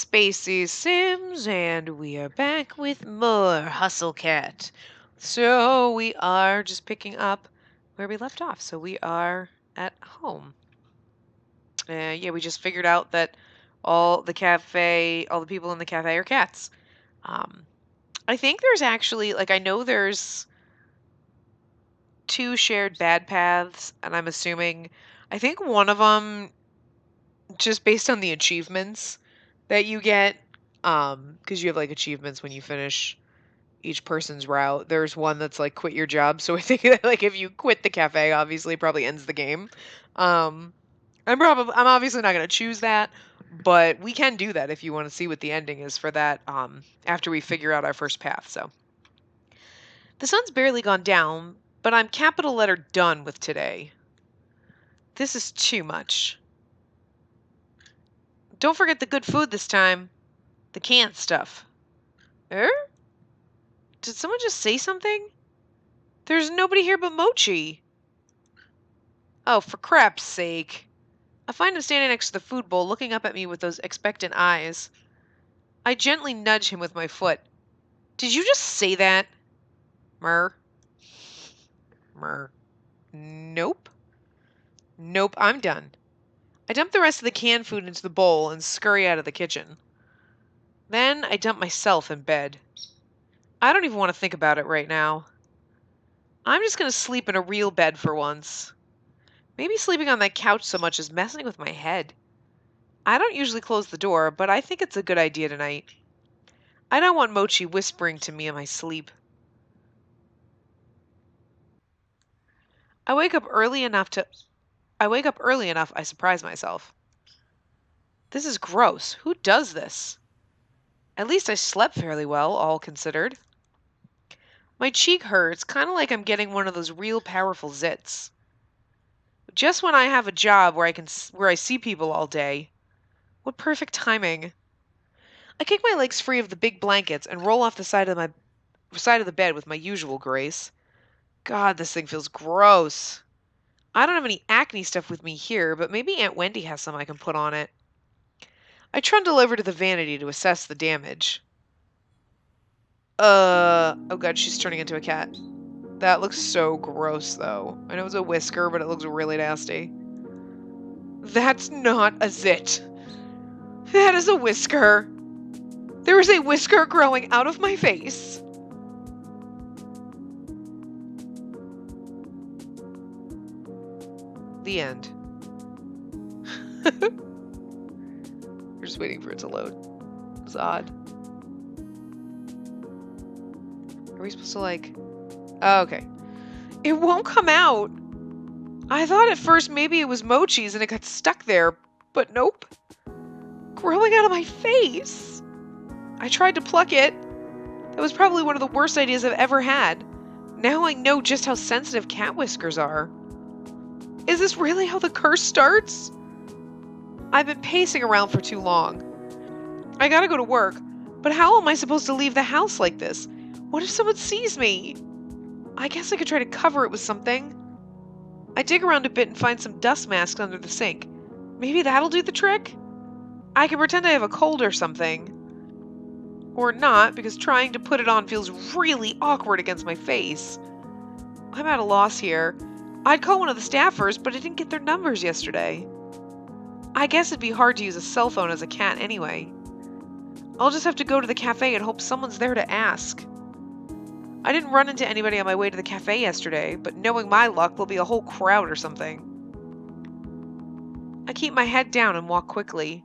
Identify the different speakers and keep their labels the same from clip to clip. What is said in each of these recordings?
Speaker 1: Spacey Sims, and we are back with more Hustle Cat. So we are just picking up where we left off. So we are at home. Yeah, we just figured out that all the people in the cafe are cats. Um, I think there's actually, I know there's two shared bad paths, and I think one of them, just based on the achievements that you get, because you have achievements when you finish each person's route. There's one that's quit your job. So I think that if you quit the cafe, obviously it probably ends the game. Um, I'm obviously not gonna choose that, but we can do that if you want to see what the ending is for that. After we figure out our first path. So the sun's barely gone down, but I'm capital letter done with today. This is too much. Don't forget the good food this time. The canned stuff. Did someone just say something? There's nobody here but Mochi. Oh, for crap's sake. I find him standing next to the food bowl, looking up at me with those expectant eyes. I gently nudge him with my foot. Did you just say that? Murr. Murr. Nope. Nope, I'm done. I dump the rest of the canned food into the bowl and scurry out of the kitchen. Then I dump myself in bed. I don't even want to think about it right now. I'm just going to sleep in a real bed for once. Maybe sleeping on that couch so much is messing with my head. I don't usually close the door, but I think it's a good idea tonight. I don't want Mochi whispering to me in my sleep. I wake up early enough, I surprise myself. This is gross. Who does this? At least I slept fairly well, all considered. My cheek hurts, kind of like I'm getting one of those real powerful zits. Just when I have a job where I see people all day. What perfect timing. I kick my legs free of the big blankets and roll off the side of the bed with my usual grace. God, this thing feels gross. I don't have any acne stuff with me here, but maybe Aunt Wendy has some I can put on it. I trundle over to the vanity to assess the damage. Oh god, she's turning into a cat. That looks so gross, though. I know it's a whisker, but it looks really nasty. That's not a zit. That is a whisker. There is a whisker growing out of my face. The end. We're just waiting for it to load. It's odd. Are we supposed to Oh, okay. It won't come out. I thought at first maybe it was Mochi's and it got stuck there, but nope. Growing out of my face. I tried to pluck it. That was probably one of the worst ideas I've ever had. Now I know just how sensitive cat whiskers are. Is this really how the curse starts? I've been pacing around for too long. I gotta go to work, but how am I supposed to leave the house like this? What if someone sees me? I guess I could try to cover it with something. I dig around a bit and find some dust masks under the sink. Maybe that'll do the trick? I can pretend I have a cold or something. Or not, because trying to put it on feels really awkward against my face. I'm at a loss here. I'd call one of the staffers, but I didn't get their numbers yesterday. I guess it'd be hard to use a cell phone as a cat anyway. I'll just have to go to the cafe and hope someone's there to ask. I didn't run into anybody on my way to the cafe yesterday, but knowing my luck, there'll be a whole crowd or something. I keep my head down and walk quickly.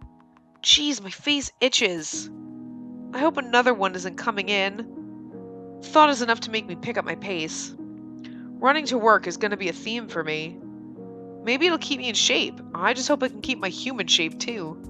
Speaker 1: Jeez, my face itches. I hope another one isn't coming in. Thought is enough to make me pick up my pace. Running to work is going to be a theme for me. Maybe it'll keep me in shape. I just hope I can keep my human shape too.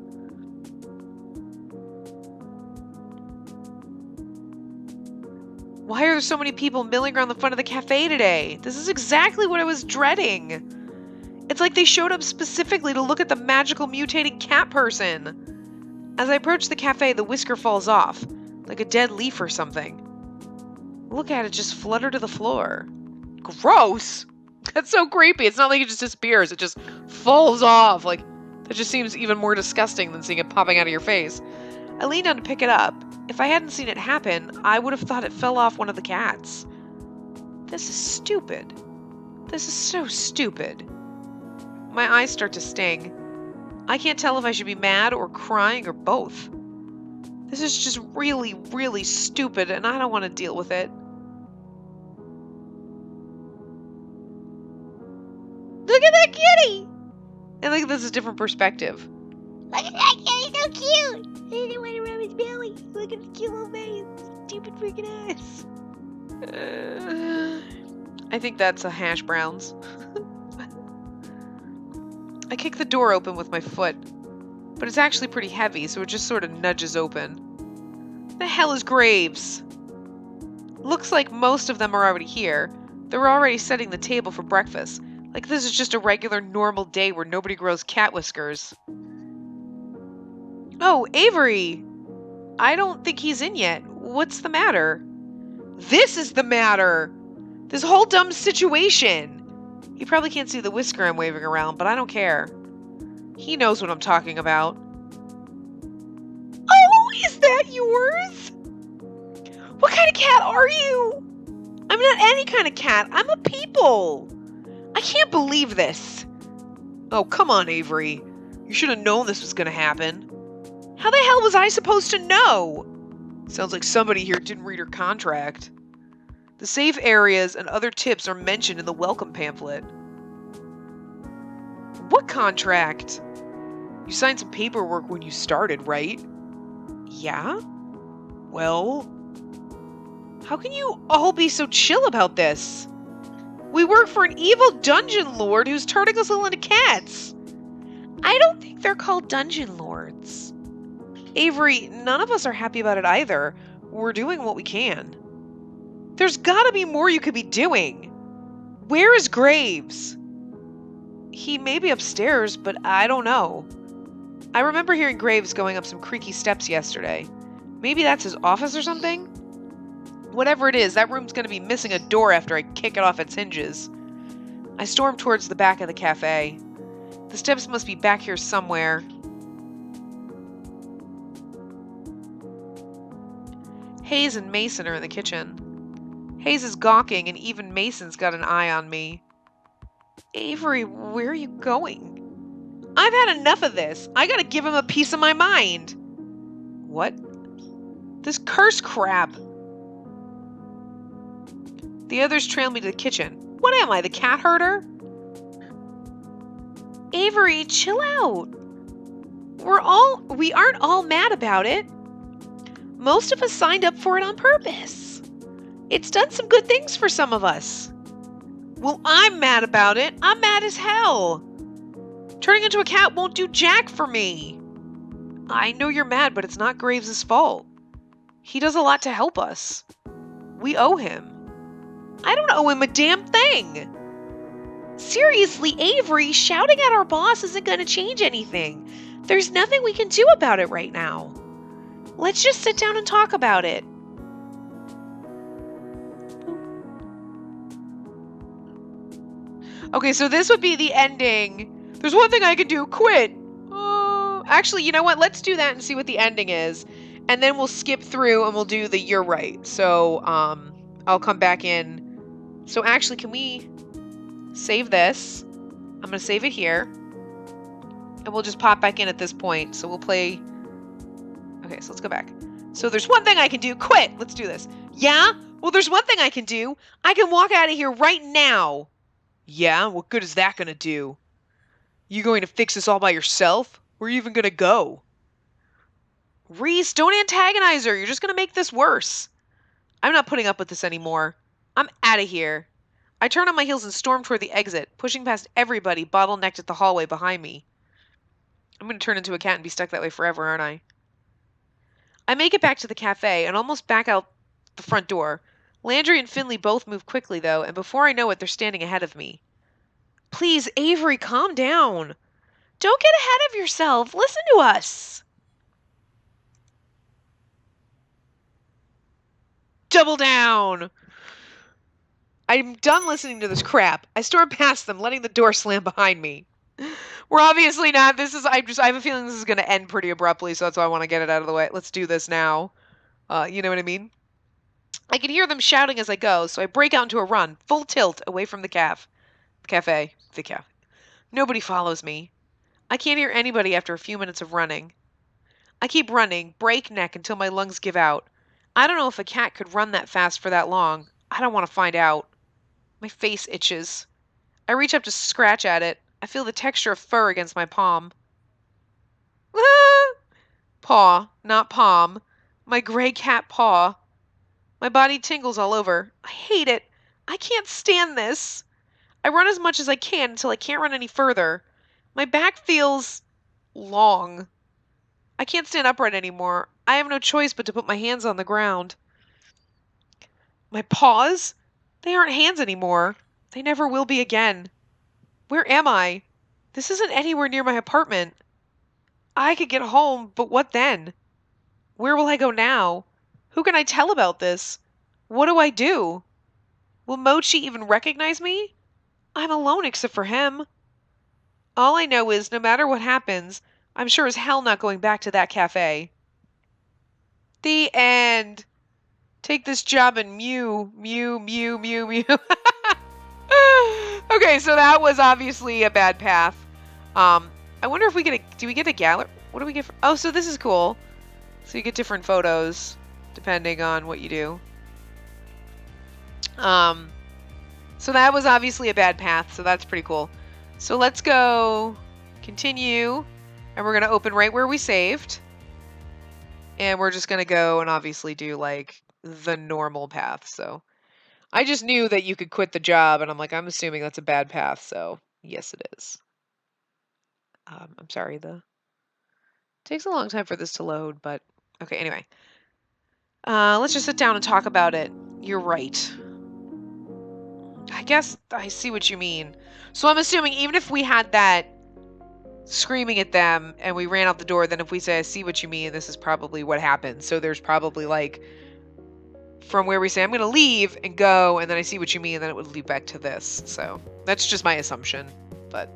Speaker 1: Why are there so many people milling around the front of the cafe today? This is exactly what I was dreading. It's like they showed up specifically to look at the magical mutating cat person. As I approach the cafe, the whisker falls off, like a dead leaf or something. Look at it just flutter to the floor. Gross! That's so creepy. It's not like it just disappears. It just falls off. That just seems even more disgusting than seeing it popping out of your face. I leaned down to pick it up. If I hadn't seen it happen, I would have thought it fell off one of the cats. This is stupid. This is so stupid. My eyes start to sting. I can't tell if I should be mad or crying or both. This is just really, really stupid, and I don't want to deal with it. Look at that kitty! And look at this is a different perspective.
Speaker 2: Look at that kitty, so cute! I didn't want to rub his belly. Look at his cute little face. Stupid freaking eyes.
Speaker 1: I think that's a hash browns. I kick the door open with my foot, but it's actually pretty heavy, so it just sort of nudges open. The hell is Graves? Looks like most of them are already here. They're already setting the table for breakfast. Like this is just a regular normal day where nobody grows cat whiskers. Oh, Avery! I don't think he's in yet. What's the matter? This is the matter! This whole dumb situation! He probably can't see the whisker I'm waving around, but I don't care. He knows what I'm talking about. Oh, is that yours? What kind of cat are you? I'm not any kind of cat. I'm a people. I can't believe this. Oh, come on, Avery. You should have known this was going to happen. How the hell was I supposed to know? Sounds like somebody here didn't read her contract. The safe areas and other tips are mentioned in the welcome pamphlet. What contract? You signed some paperwork when you started, right? Yeah? Well, how can you all be so chill about this? We work for an evil dungeon lord who's turning us all into cats. I don't think they're called dungeon lords. Avery, none of us are happy about it either. We're doing what we can. There's gotta be more you could be doing. Where is Graves? He may be upstairs, but I don't know. I remember hearing Graves going up some creaky steps yesterday. Maybe that's his office or something? Whatever it is, that room's gonna be missing a door after I kick it off its hinges. I storm towards the back of the cafe. The steps must be back here somewhere. Hayes and Mason are in the kitchen. Hayes is gawking, and even Mason's got an eye on me. Avery, where are you going? I've had enough of this. I gotta give him a piece of my mind. What? This cursed crap. The others trail me to the kitchen. What am I, the cat herder? Avery, chill out. We aren't all mad about it. Most of us signed up for it on purpose. It's done some good things for some of us. Well, I'm mad about it. I'm mad as hell. Turning into a cat won't do jack for me. I know you're mad, but it's not Graves' fault. He does a lot to help us. We owe him. I don't owe him a damn thing. Seriously, Avery, shouting at our boss isn't going to change anything. There's nothing we can do about it right now. Let's just sit down and talk about it. Okay, so this would be the ending. There's one thing I can do. Quit. Actually, you know what? Let's do that and see what the ending is. And then we'll skip through and we'll do the you're right. So, I'll come back in. So actually, can we save this? I'm going to save it here. And we'll just pop back in at this point. So we'll play... Okay, so let's go back. So there's one thing I can do. Quit! Let's do this. Yeah? Well, there's one thing I can do. I can walk out of here right now. Yeah? What good is that going to do? You going to fix this all by yourself? Where are you even going to go? Reese, don't antagonize her. You're just going to make this worse. I'm not putting up with this anymore. I'm out of here. I turn on my heels and storm toward the exit, pushing past everybody bottlenecked at the hallway behind me. I'm going to turn into a cat and be stuck that way forever, aren't I? I make it back to the cafe and almost back out the front door. Landry and Finley both move quickly, though, and before I know it, they're standing ahead of me. Please, Avery, calm down. Don't get ahead of yourself. Listen to us. Double down. I'm done listening to this crap. I storm past them, letting the door slam behind me. We're obviously not. I have a feeling this is going to end pretty abruptly, so that's why I want to get it out of the way. Let's do this now. You know what I mean? I can hear them shouting as I go, so I break out into a run, full tilt, away from the cafe. Nobody follows me. I can't hear anybody after a few minutes of running. I keep running, breakneck, until my lungs give out. I don't know if a cat could run that fast for that long. I don't want to find out. My face itches. I reach up to scratch at it. I feel the texture of fur against my palm. Paw, not palm. My gray cat paw. My body tingles all over. I hate it. I can't stand this. I run as much as I can until I can't run any further. My back feels long. I can't stand upright anymore. I have no choice but to put my hands on the ground. My paws? They aren't hands anymore. They never will be again. Where am I? This isn't anywhere near my apartment. I could get home, but what then? Where will I go now? Who can I tell about this? What do I do? Will Mochi even recognize me? I'm alone except for him. All I know is, no matter what happens, I'm sure as hell not going back to that cafe. The end. Take this job and mew, mew, mew, mew, mew. Okay, so that was obviously a bad path. I wonder if do we get a gallery? What do we get? Oh, so this is cool. So you get different photos depending on what you do. So that was obviously a bad path, so that's pretty cool. So let's go continue, and we're going to open right where we saved. And we're just going to go and obviously do like the normal path. So I just knew that you could quit the job, and I'm assuming that's a bad path, so yes it is. I'm sorry, it takes a long time for this to load, but okay, anyway. Let's just sit down and talk about it. You're right. I guess I see what you mean. So I'm assuming even if we had that screaming at them and we ran out the door, then if we say, I see what you mean, this is probably what happened. So there's probably like, from where we say, I'm going to leave and go, and then I see what you mean, and then it would lead back to this. So that's just my assumption. But,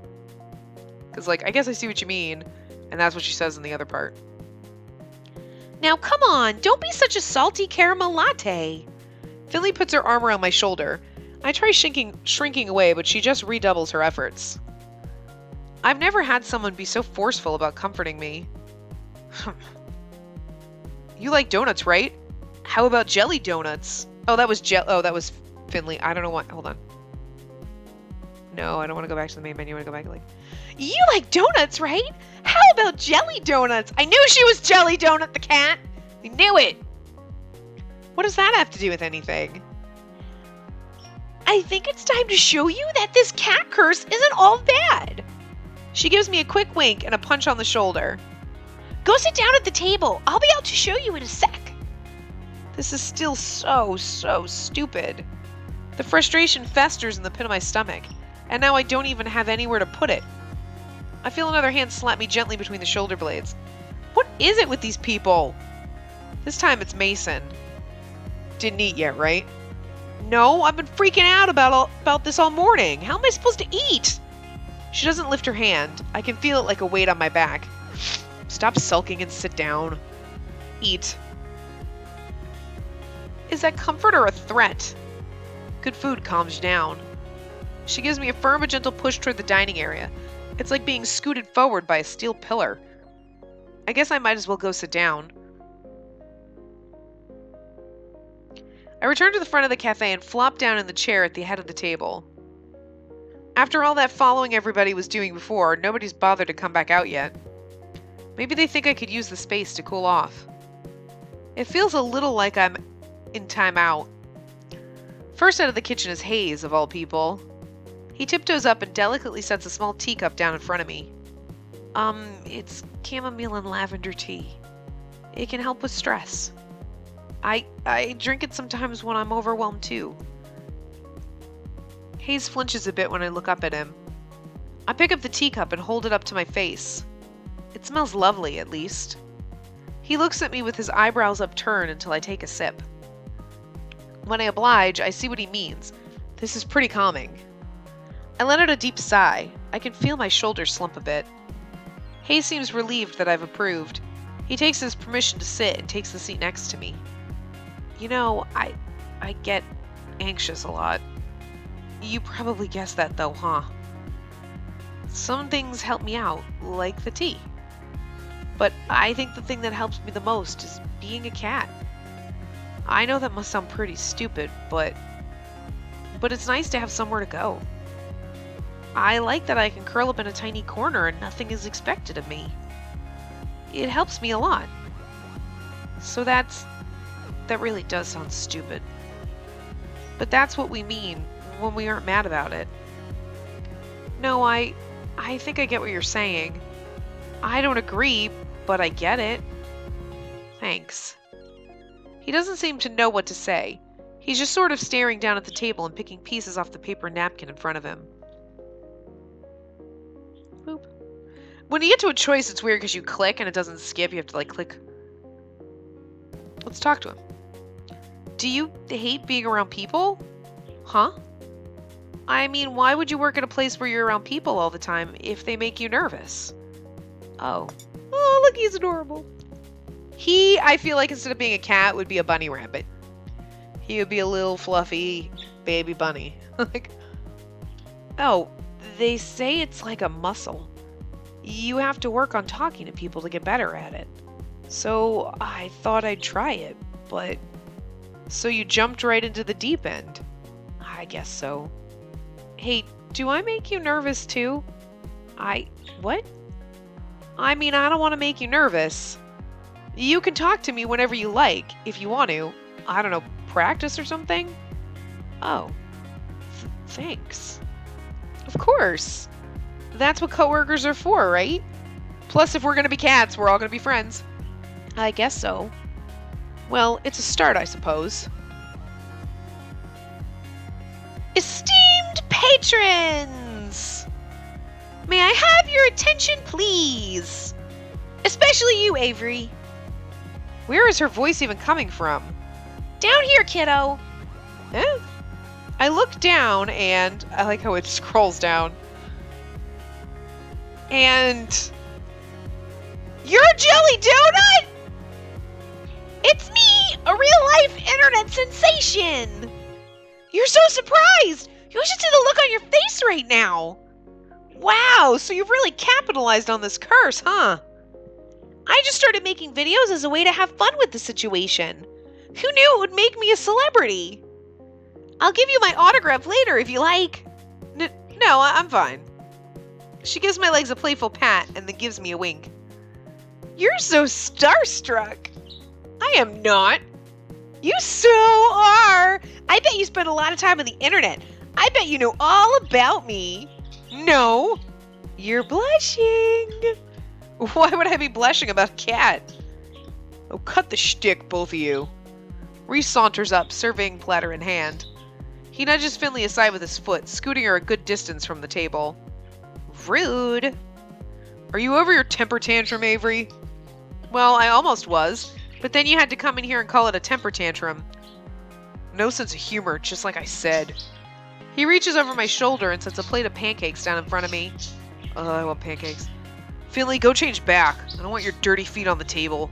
Speaker 1: because like, I guess I see what you mean, and that's what she says in the other part.
Speaker 2: Now come on, don't be such a salty caramel latte.
Speaker 1: Finley puts her arm around my shoulder. I try shrinking away, but she just redoubles her efforts. I've never had someone be so forceful about comforting me. You like donuts, right? How about jelly donuts? Oh, that was Finley. I don't know what. Hold on. No, I don't want to go back to the main menu. I want to go back like,
Speaker 2: you like donuts, right? How about jelly donuts? I knew she was Jelly Donut the cat. I knew it.
Speaker 1: What does that have to do with anything?
Speaker 2: I think it's time to show you that this cat curse isn't all bad.
Speaker 1: She gives me a quick wink and a punch on the shoulder.
Speaker 2: Go sit down at the table. I'll be out to show you in a sec.
Speaker 1: This is still so stupid. The frustration festers in the pit of my stomach, and now I don't even have anywhere to put it. I feel another hand slap me gently between the shoulder blades. What is it with these people? This time it's Mason. Didn't eat yet, right? No, I've been freaking out about this all morning. How am I supposed to eat? She doesn't lift her hand. I can feel it like a weight on my back. Stop sulking and sit down. Eat. Is that comfort or a threat? Good food calms you down. She gives me a firm but gentle push toward the dining area. It's like being scooted forward by a steel pillar. I guess I might as well go sit down. I return to the front of the cafe and flop down in the chair at the head of the table. After all that following everybody was doing before, nobody's bothered to come back out yet. Maybe they think I could use the space to cool off. It feels a little like I'm in timeout. First out of the kitchen is Hayes, of all people. He tiptoes up and delicately sets a small teacup down in front of me. It's chamomile and lavender tea. It can help with stress. I drink it sometimes when I'm overwhelmed too. Hayes flinches a bit when I look up at him. I pick up the teacup and hold it up to my face. It smells lovely, at least. He looks at me with his eyebrows upturned until I take a sip. When I oblige, I see what he means. This is pretty calming. I let out a deep sigh. I can feel my shoulders slump a bit. Hayes seems relieved that I've approved. He takes his permission to sit and takes the seat next to me. You know, I get anxious a lot. You probably guessed that though, huh? Some things help me out, like the tea. But I think the thing that helps me the most is being a cat. I know that must sound pretty stupid, but it's nice to have somewhere to go. I like that I can curl up in a tiny corner and nothing is expected of me. It helps me a lot. So that really does sound stupid. But that's what we mean when we aren't mad about it. No, I think I get what you're saying. I don't agree, but I get it. Thanks. He doesn't seem to know what to say. He's just sort of staring down at the table and picking pieces off the paper napkin in front of him. Boop. When you get to a choice, it's weird because you click and it doesn't skip. You have to, like, click. Let's talk to him. Do you hate being around people? Huh? I mean, why would you work at a place where you're around people all the time if they make you nervous? Oh. Oh, look, he's adorable. I feel like instead of being a cat, would be a bunny rabbit. He would be a little fluffy baby bunny. Like, oh, they say it's like a muscle. You have to work on talking to people to get better at it. So I thought I'd try it, but... So you jumped right into the deep end? I guess so. Hey, do I make you nervous too? What? I mean, I don't want to make you nervous. You can talk to me whenever you like, if you want to. I don't know, practice or something? Oh. Thanks. Of course. That's what coworkers are for, right? Plus, if we're going to be cats, we're all going to be friends. I guess so. Well, it's a start, I suppose. Esteemed patrons! May I have your attention, please? Especially you, Avery. Where is her voice even coming from? Down here, kiddo. Eh? I look down and I like how it scrolls down. And you're a jelly donut? It's me, a real-life internet sensation. You're so surprised. You should see the look on your face right now. Wow, so you've really capitalized on this curse, huh? I just started making videos as a way to have fun with the situation. Who knew it would make me a celebrity? I'll give you my autograph later if you like. No, I'm fine. She gives my legs a playful pat and then gives me a wink. You're so starstruck. I am not. You so are. I bet you spend a lot of time on the internet. I bet you know all about me. No. You're blushing. Why would I be blushing about a cat? Oh, cut the shtick, both of you. Reese saunters up, surveying platter in hand. He nudges Finley aside with his foot, scooting her a good distance from the table. Rude. Are you over your temper tantrum, Avery? Well, I almost was, but then you had to come in here and call it a temper tantrum. No sense of humor, just like I said. He reaches over my shoulder and sets a plate of pancakes down in front of me. I want pancakes. Finley, go change back. I don't want your dirty feet on the table.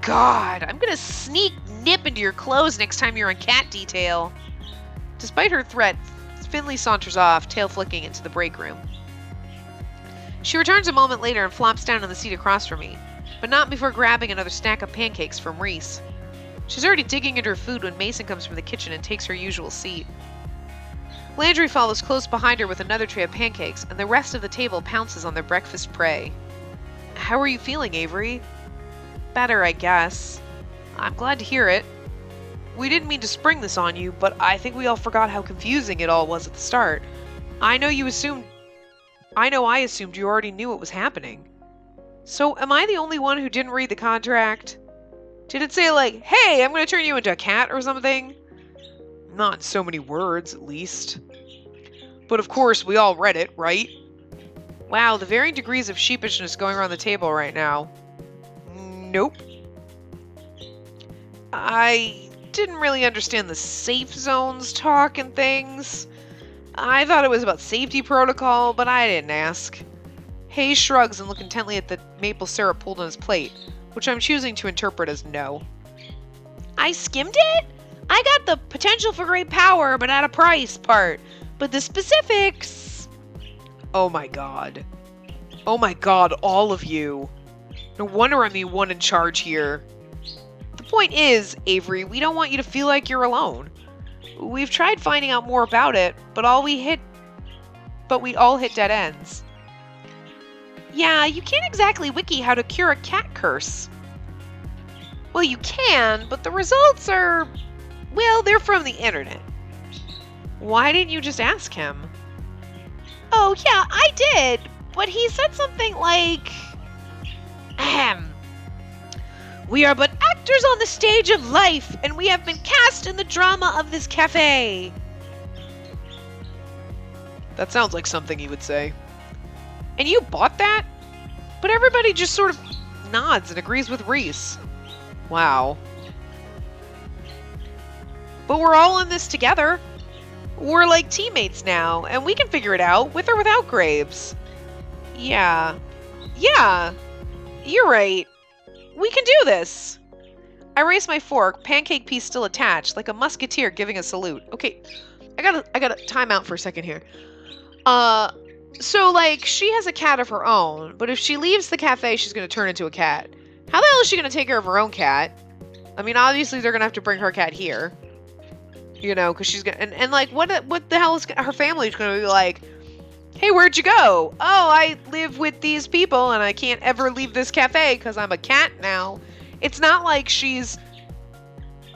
Speaker 1: God, I'm gonna sneak nip into your clothes next time you're on cat detail. Despite her threat, Finley saunters off, tail flicking into the break room. She returns a moment later and flops down on the seat across from me, but not before grabbing another stack of pancakes from Reese. She's already digging into her food when Mason comes from the kitchen and takes her usual seat. Landry follows close behind her with another tray of pancakes, and the rest of the table pounces on their breakfast prey. How are you feeling, Avery? Better, I guess. I'm glad to hear it. We didn't mean to spring this on you, but I think we all forgot how confusing it all was at the start. I know I assumed you already knew what was happening. So, am I the only one who didn't read the contract? Did it say, like, hey, I'm going to turn you into a cat or something? Not in so many words, at least. But of course, we all read it, right? Wow, the varying degrees of sheepishness going around the table right now. Nope. I didn't really understand the safe zones talk and things. I thought it was about safety protocol, but I didn't ask. Hayes shrugs and looks intently at the maple syrup pulled on his plate, which I'm choosing to interpret as no. I skimmed it? I got the potential for great power, but at a price part. But the specifics... Oh my god. Oh my god, all of you. No wonder I'm the one in charge here. The point is, Avery, we don't want you to feel like you're alone. We've tried finding out more about it, but we all hit dead ends. Yeah, you can't exactly wiki how to cure a cat curse. Well, you can, but the results are... Well, they're from the internet. Why didn't you just ask him? Oh, yeah, I did, but he said something like... Ahem. We are but actors on the stage of life, and we have been cast in the drama of this cafe. That sounds like something he would say. And you bought that? But everybody just sort of nods and agrees with Reese. Wow. But we're all in this together. We're like teammates now, and we can figure it out, with or without Graves. Yeah. Yeah. You're right. We can do this. I raise my fork, pancake piece still attached, like a musketeer giving a salute. Okay, I gotta time out for a second here. So like, she has a cat of her own, but if she leaves the cafe, she's gonna turn into a cat. How the hell is she gonna take care of her own cat? I mean, obviously they're gonna have to bring her cat here. You know, because she's gonna, and like, what the hell is her family's gonna be like? Hey, where'd you go? Oh, I live with these people and I can't ever leave this cafe because I'm a cat now. It's not like she's,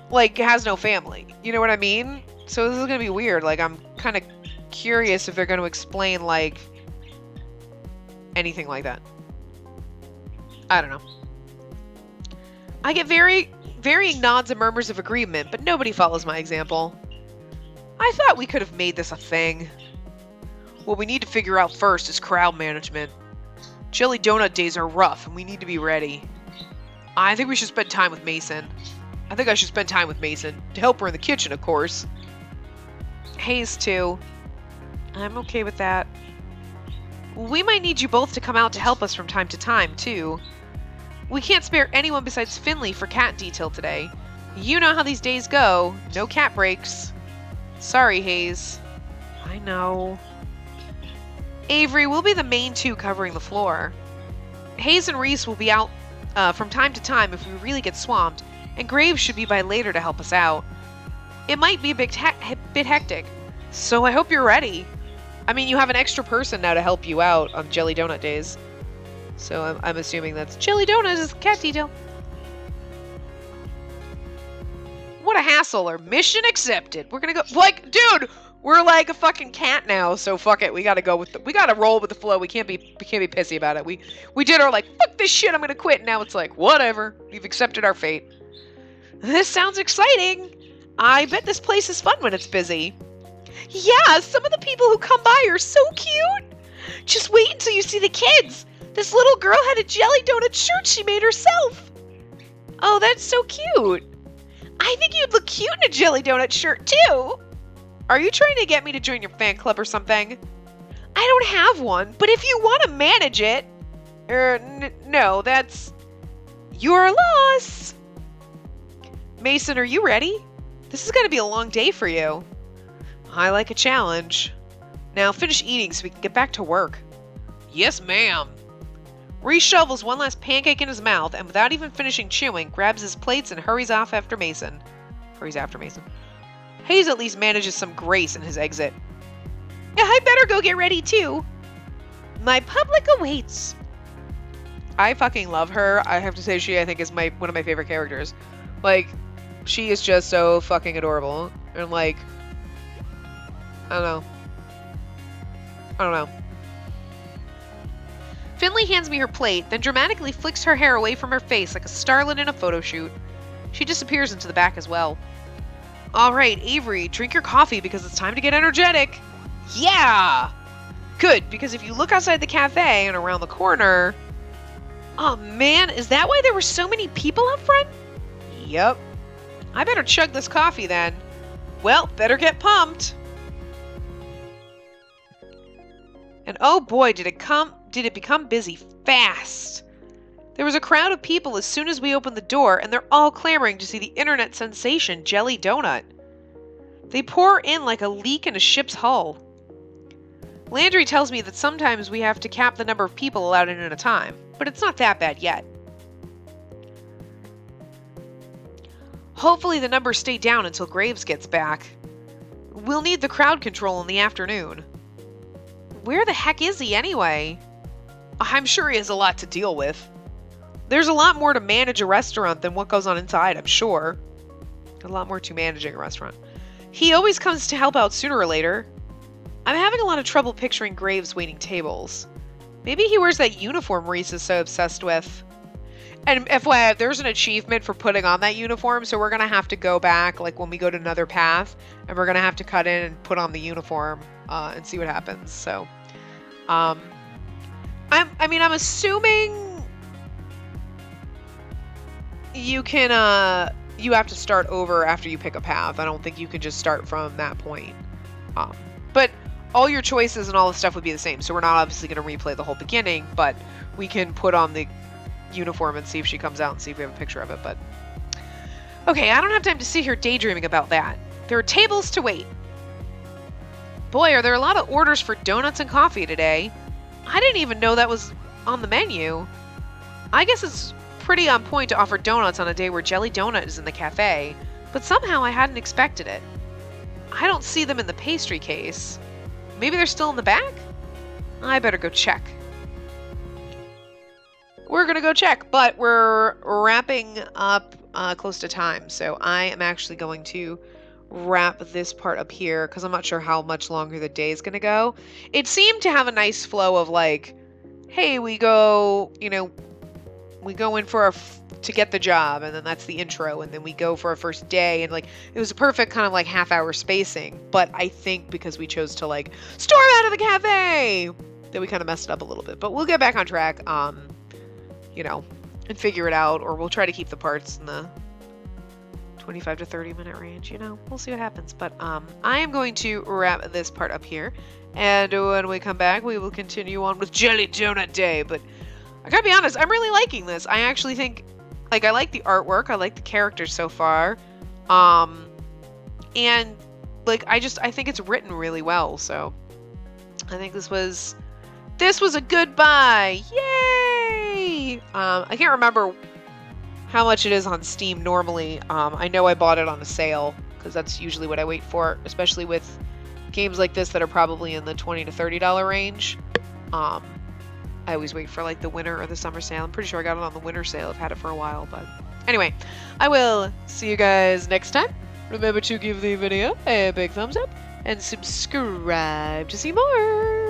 Speaker 1: like, has no family. You know what I mean? So this is going to be weird. Like, I'm kind of curious if they're going to explain, like, anything like that. I don't know. I get varying nods and murmurs of agreement, but nobody follows my example. I thought we could have made this a thing. What we need to figure out first is crowd management. Jelly donut days are rough, and we need to be ready. I think we should spend time with Mason. I think I should spend time with Mason. To help her in the kitchen, of course. Hayes, too. I'm okay with that. We might need you both to come out to help us from time to time, too. We can't spare anyone besides Finley for cat detail today. You know how these days go. No cat breaks. Sorry, Hayes. I know. Avery, we'll be the main two covering the floor. Hayes and Reese will be out from time to time if we really get swamped, and Graves should be by later to help us out. It might be a bit hectic, so I hope you're ready. I mean, you have an extra person now to help you out on Jelly Donut days. So I'm assuming that's Jelly Donut is cat detail. What a hassle, or mission accepted. We're gonna go, like, dude! We're like a fucking cat now, so fuck it. We gotta go with we gotta roll with the flow. We can't be pissy about it. We did our like, fuck this shit, I'm gonna quit. Now it's like, whatever. We've accepted our fate. This sounds exciting. I bet this place is fun when it's busy. Yeah, some of the people who come by are so cute. Just wait until you see the kids. This little girl had a jelly donut shirt she made herself. Oh, that's so cute. I think you'd look cute in a jelly donut shirt too. Are you trying to get me to join your fan club or something? I don't have one, but if you want to manage it... no, that's... your loss. Mason, are you ready? This is going to be a long day for you. I like a challenge. Now finish eating so we can get back to work. Yes, ma'am. Reese shovels one last pancake in his mouth and without even finishing chewing, grabs his plates and hurries after Mason. Hayes at least manages some grace in his exit. I better go get ready too. My public awaits. I fucking love her. I have to say I think is one of my favorite characters. Like, she is just so fucking adorable. And like, I don't know. Finley hands me her plate, then dramatically flicks her hair away from her face like a starlet in a photo shoot. She disappears into the back as well. All right, Avery, drink your coffee because it's time to get energetic. Yeah! Good, because if you look outside the cafe and around the corner... Oh man, is that why there were so many people up front? Yep. I better chug this coffee then. Well, better get pumped. And oh boy, did it become busy fast. There was a crowd of people as soon as we opened the door, and they're all clamoring to see the internet sensation Jelly Donut. They pour in like a leak in a ship's hull. Landry tells me that sometimes we have to cap the number of people allowed in at a time, but it's not that bad yet. Hopefully the numbers stay down until Graves gets back. We'll need the crowd control in the afternoon. Where the heck is he anyway? I'm sure he has a lot to deal with. There's a lot more to manage a restaurant than what goes on inside, I'm sure. A lot more to managing a restaurant. He always comes to help out sooner or later. I'm having a lot of trouble picturing Graves waiting tables. Maybe he wears that uniform Reese is so obsessed with. And FYI, there's an achievement for putting on that uniform, so we're going to have to go back, like when we go to another path, and we're going to have to cut in and put on the uniform and see what happens. So, I'm assuming you can, you have to start over after you pick a path. I don't think you can just start from that point. But all your choices and all the stuff would be the same, so we're not obviously going to replay the whole beginning, but we can put on the uniform and see if she comes out and see if we have a picture of it. But okay, I don't have time to sit here daydreaming about that. There are tables to wait. Boy, are there a lot of orders for donuts and coffee today. I didn't even know that was on the menu. I guess it's pretty on point to offer donuts on a day where Jelly Donut is in the cafe, but somehow I hadn't expected it. I don't see them in the pastry case. Maybe they're still in the back? I better go check. We're going to go check, but we're wrapping up close to time. So I am actually going to wrap this part up here because I'm not sure how much longer the day is going to go. It seemed to have a nice flow of like, hey, we go in for to get the job, and then that's the intro, and then we go for our first day, and like it was a perfect kind of like half-hour spacing. But I think because we chose to like storm out of the cafe, that we kind of messed it up a little bit. But we'll get back on track. And figure it out, or we'll try to keep the parts in the 25 to 30 minute range, we'll see what happens. But I am going to wrap this part up here, and when we come back, we will continue on with Jelly Donut Day. But I gotta be honest, I'm really liking this. I actually think, like, I like the artwork, I like the characters so far, and like, I think it's written really well, so I think this was a good buy. Yay! I can't remember how much it is on Steam normally. I know I bought it on a sale because that's usually what I wait for, especially with games like this that are probably in the $20 to $30 range. I always wait for like the winter or the summer sale. I'm pretty sure I got it on the winter sale. I've had it for a while, but anyway, I will see you guys next time. Remember to give the video a big thumbs up and subscribe to see more.